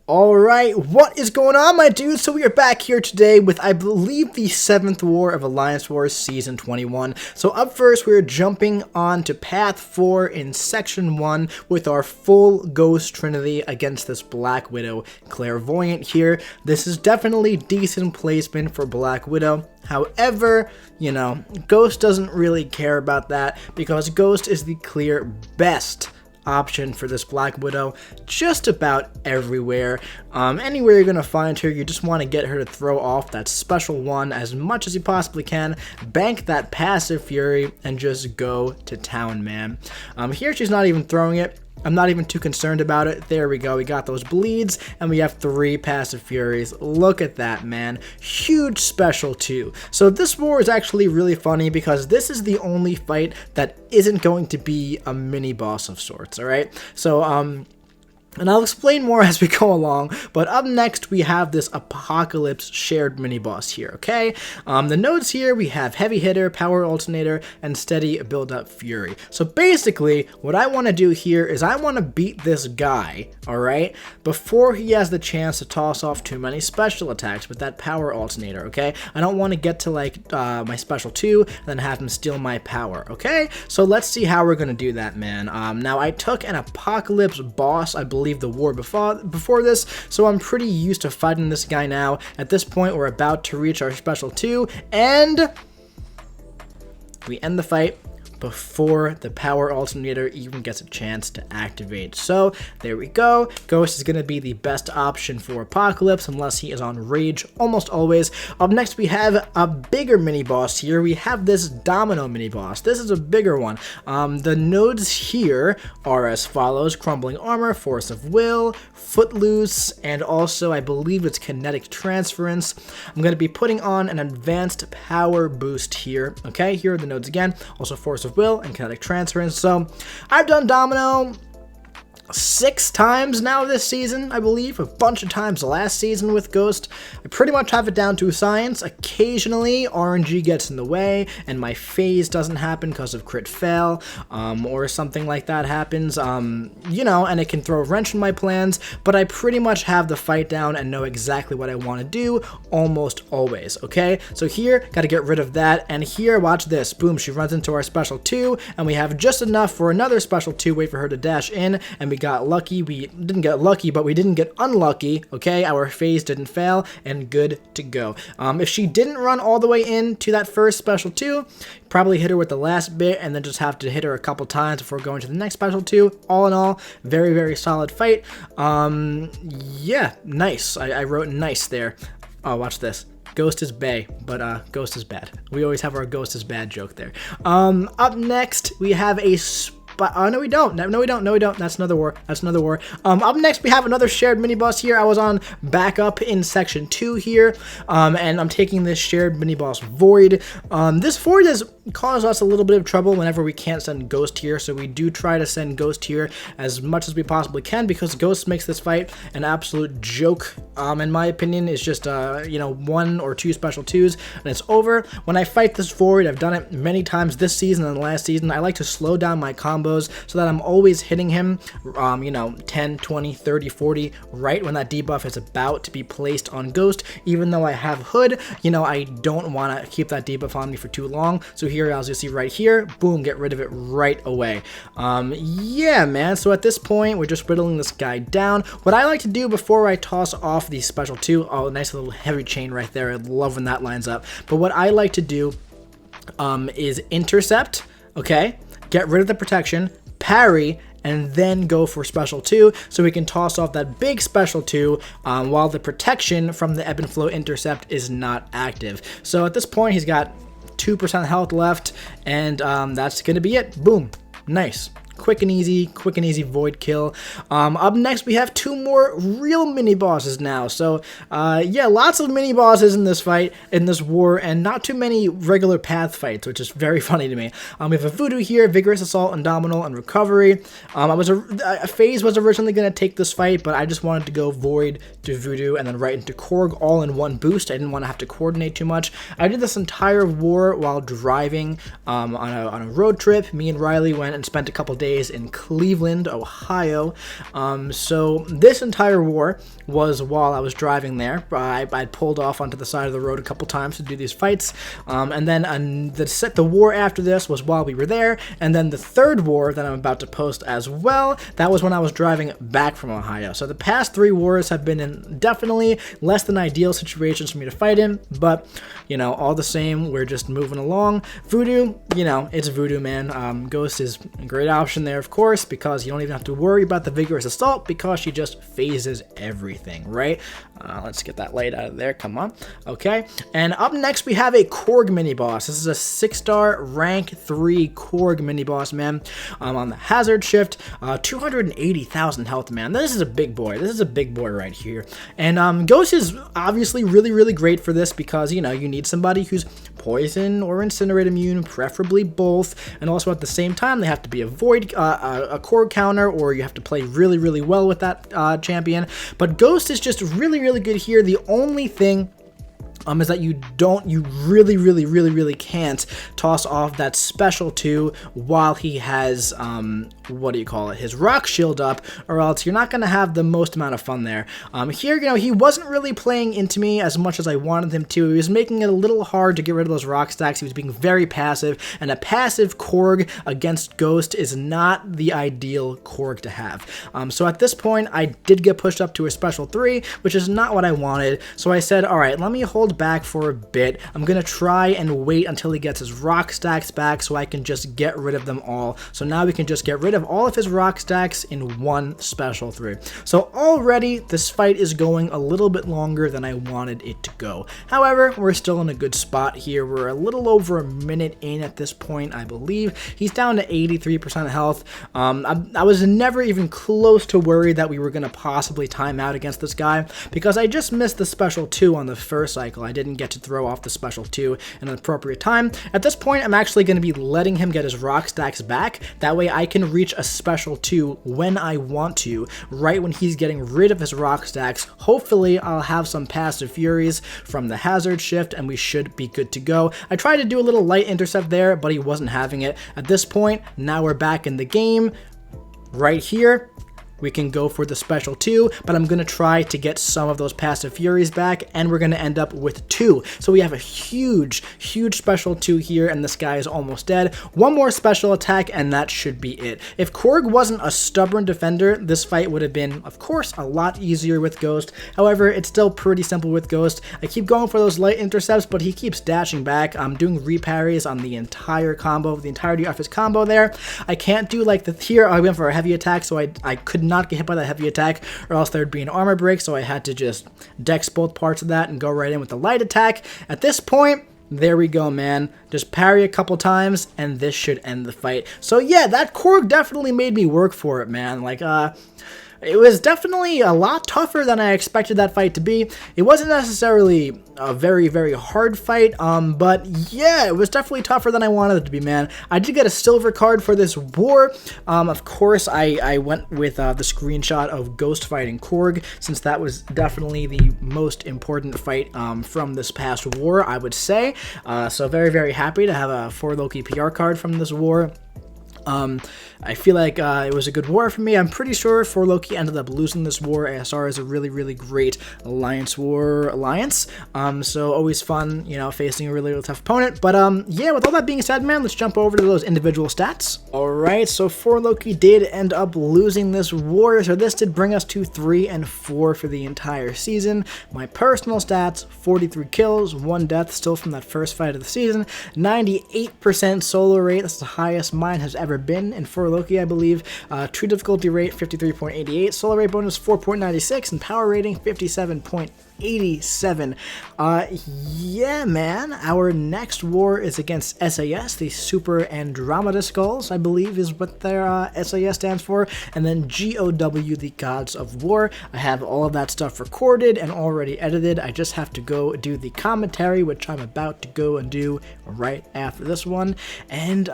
Alright, what is going on, my dudes? So we are back here today with, I believe, the 7th War of Alliance Wars Season 21. So up first, we're jumping on to Path 4 in Section 1 with our full Ghost Trinity against this Black Widow Clairvoyant here. This is definitely decent placement for Black Widow. However, you know, Ghost doesn't really care about that because Ghost is the clear best option for this Black Widow just about everywhere. Anywhere you're gonna find her, you just want to get her to throw off that special one as much as you possibly can, bank that passive fury, and just go to town, man. Here she's not even throwing it. I'm not even too concerned about it. There we go. We got those bleeds, and we have 3 passive furies. Look at that, man. Huge special, too. So this war is actually really funny because this is the only fight that isn't going to be a mini-boss of sorts, alright? So, and I'll explain more as we go along, but up next we have this Apocalypse shared mini-boss here, okay? The nodes here, we have Heavy Hitter, Power Alternator, and Steady Build-Up Fury. So basically, what I want to do here is I want to beat this guy, alright, before he has the chance to toss off too many special attacks with that Power Alternator, okay? I don't want to get to, like, my Special 2 and then have him steal my power, okay? So let's see how we're going to do that, man. Now, I took an Apocalypse boss, I believe, the war before this, so I'm pretty used to fighting this guy now. At this point, we're about to reach our Special 2, and we end the fight before the Power Alternator even gets a chance to activate. So there we go. Ghost is going to be the best option for Apocalypse unless he is on Rage almost always. Up next we have a bigger mini boss here. We have this Domino mini boss. This is a bigger one. The nodes here are as follows: Crumbling Armor, Force of Will, Footloose, and also I believe it's Kinetic Transference. I'm going to be putting on an advanced power boost here. Okay, here are the nodes again. Also Force of Will and Kinetic Transference. So I've done Domino 6 times now this season, I believe, a bunch of times last season with Ghost. I pretty much have it down to a science. Occasionally RNG gets in the way and my phase doesn't happen because of crit fail, or something like that happens, you know, and it can throw a wrench in my plans, but I pretty much have the fight down and know exactly what I want to do almost always, okay? So here, got to get rid of that, and here, watch this, boom, she runs into our Special 2, and we have just enough for another Special 2, wait for her to dash in, and we got lucky. We didn't get lucky, but we didn't get unlucky, okay? Our phase didn't fail, and good to go. If she didn't run all the way into that first Special 2, probably hit her with the last bit, and then just have to hit her a couple times before going to the next Special 2. All in all, very, very solid fight. Yeah, nice. I wrote nice there. Oh, watch this. Ghost is bae, but Ghost is bad. We always have our Ghost is bad joke there. Up next, we have a no, we don't. No, we don't. No, we don't. That's another war. That's another war. Up next, we have another shared mini boss here. I was on backup in Section 2 here, and I'm taking this shared mini boss Void. This Void has caused us a little bit of trouble whenever we can't send Ghost here, so we do try to send Ghost here as much as we possibly can because Ghost makes this fight an absolute joke. In my opinion, it's just you know, 1 or 2 Special 2s and it's over. When I fight this Void, I've done it many times this season and last season. I like to slow down my combos so that I'm always hitting him, you know, 10, 20, 30, 40, right when that debuff is about to be placed on Ghost. Even though I have Hood, you know, I don't want to keep that debuff on me for too long. So here, as you see right here, boom, get rid of it right away. Yeah, man, so at this point, we're just whittling this guy down. What I like to do before I toss off the Special 2, oh, nice little heavy chain right there. I love when that lines up. But what I like to do is intercept, okay? Get rid of the protection, parry, and then go for Special 2 so we can toss off that big Special 2 while the protection from the Ebb and Flow intercept is not active. So at this point, he's got 2% health left, and that's going to be it. Boom. Nice. Quick and easy Void kill. Up next, we have 2 more real mini bosses now. So, yeah, lots of mini bosses in this fight, in this war, and not too many regular path fights, which is very funny to me. We have a Voodoo here, Vigorous Assault, Indomitable, and Recovery. FaZe was originally going to take this fight, but I just wanted to go Void to Voodoo and then right into Korg all in one boost. I didn't want to have to coordinate too much. I did this entire war while driving on a road trip. Me and Riley went and spent a couple days stays in Cleveland, Ohio. So this entire war was while I was driving there. I pulled off onto the side of the road a couple times to do these fights, and then the war after this was while we were there, and then the third war that I'm about to post as well, that was when I was driving back from Ohio. So the past 3 wars have been in definitely less than ideal situations for me to fight in, but, you know, all the same, we're just moving along. Voodoo, you know, it's Voodoo, man. Ghost is a great option there, of course, because you don't even have to worry about the Vigorous Assault, because she just phases everything, right? Let's get that light out of there, come on. Okay, and up next we have a Korg Miniboss. This is a 6-star rank 3 Korg Miniboss, man. On the hazard shift, 280,000 health, man. This is a big boy. This is a big boy right here. And Ghost is obviously really great for this because, you know, you need somebody who's poison or incinerate immune, preferably both, and also at the same time they have to be a void, a Korg counter, or you have to play really well with that champion. But Ghost is just really good here. The only thing is that you really can't toss off that special 2 while he has, what do you call it, his rock shield up, or else you're not going to have the most amount of fun there. Here, you know, he wasn't really playing into me as much as I wanted him to. He was making it a little hard to get rid of those rock stacks. He was being very passive, and a passive Korg against Ghost is not the ideal Korg to have. So at this point, I did get pushed up to a special 3, which is not what I wanted. So I said, all right, let me hold back for a bit. I'm gonna try and wait until he gets his rock stacks back so I can just get rid of them all. So now we can just get rid of all of his rock stacks in one special 3. So already this fight is going a little bit longer than I wanted it to go. However, we're still in a good spot here. We're a little over a minute in at this point, I believe. He's down to 83% health. I was never even close to worried that we were gonna possibly time out against this guy because I just missed the special 2 on the first cycle. I didn't get to throw off the special 2 in an appropriate time. At this point, I'm actually going to be letting him get his rock stacks back. That way I can reach a special 2 when I want to, right when he's getting rid of his rock stacks. Hopefully, I'll have some passive furies from the hazard shift, and we should be good to go. I tried to do a little light intercept there, but he wasn't having it. At this point, now we're back in the game. Right here, we can go for the special 2, but I'm going to try to get some of those passive furies back, and we're going to end up with 2. So we have a huge special 2 here, and this guy is almost dead. One more special attack, and that should be it. If Korg wasn't a stubborn defender, this fight would have been, of course, a lot easier with Ghost. However, it's still pretty simple with Ghost. I keep going for those light intercepts, but he keeps dashing back. I'm doing reparries on the entire combo, the entirety of his combo there. I can't do like the here. I went for a heavy attack, so I could not get hit by that heavy attack, or else there'd be an armor break, so I had to just dex both parts of that and go right in with the light attack. At this point, there we go, man. Just parry a couple times, and this should end the fight. So yeah, that Korg definitely made me work for it, man. Like, it was definitely a lot tougher than I expected that fight to be. It wasn't necessarily a very hard fight, but yeah, it was definitely tougher than I wanted it to be, man. I did get a silver card for this war. Of course, I went with the screenshot of Ghost fighting Korg, since that was definitely the most important fight from this past war, I would say. So very happy to have a 4 Loki PR card from this war. I feel like it was a good war for me. I'm pretty sure 4 Loki ended up losing this war. ASR is a really great alliance war alliance. So always fun, you know, facing a really tough opponent. But yeah, with all that being said, man, let's jump over to those individual stats. Alright, so 4 Loki did end up losing this war, so this did bring us to 3 and 4 for the entire season. My personal stats, 43 kills, 1 death, still from that first fight of the season, 98% solo rate, that's the highest mine has ever been in 4 Loki, I believe. True difficulty rate 53.88, solo rate bonus 4.96, and power rating 57.87. Yeah, man. Our next war is against SAS, the Super Andromeda Skulls, I believe is what their SAS stands for, and then GOOOO, the Gods of War. I have all of that stuff recorded and already edited. I just have to go do the commentary, which I'm about to go and do right after this one. And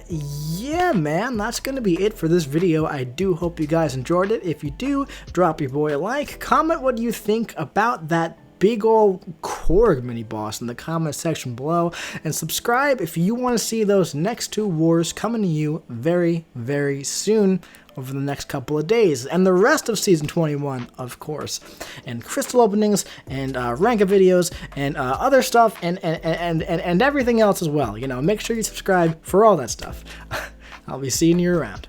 yeah, man, that's gonna be it for this video. I do hope you guys enjoyed it. If you do, drop your boy a like, comment what you think about that big ol' Korg mini boss in the comment section below, and subscribe if you want to see those next 2 wars coming to you very, very soon over the next couple of days, and the rest of Season 21, of course, and crystal openings, and rank videos, and other stuff, and everything else as well. You know, make sure you subscribe for all that stuff. I'll be seeing you around.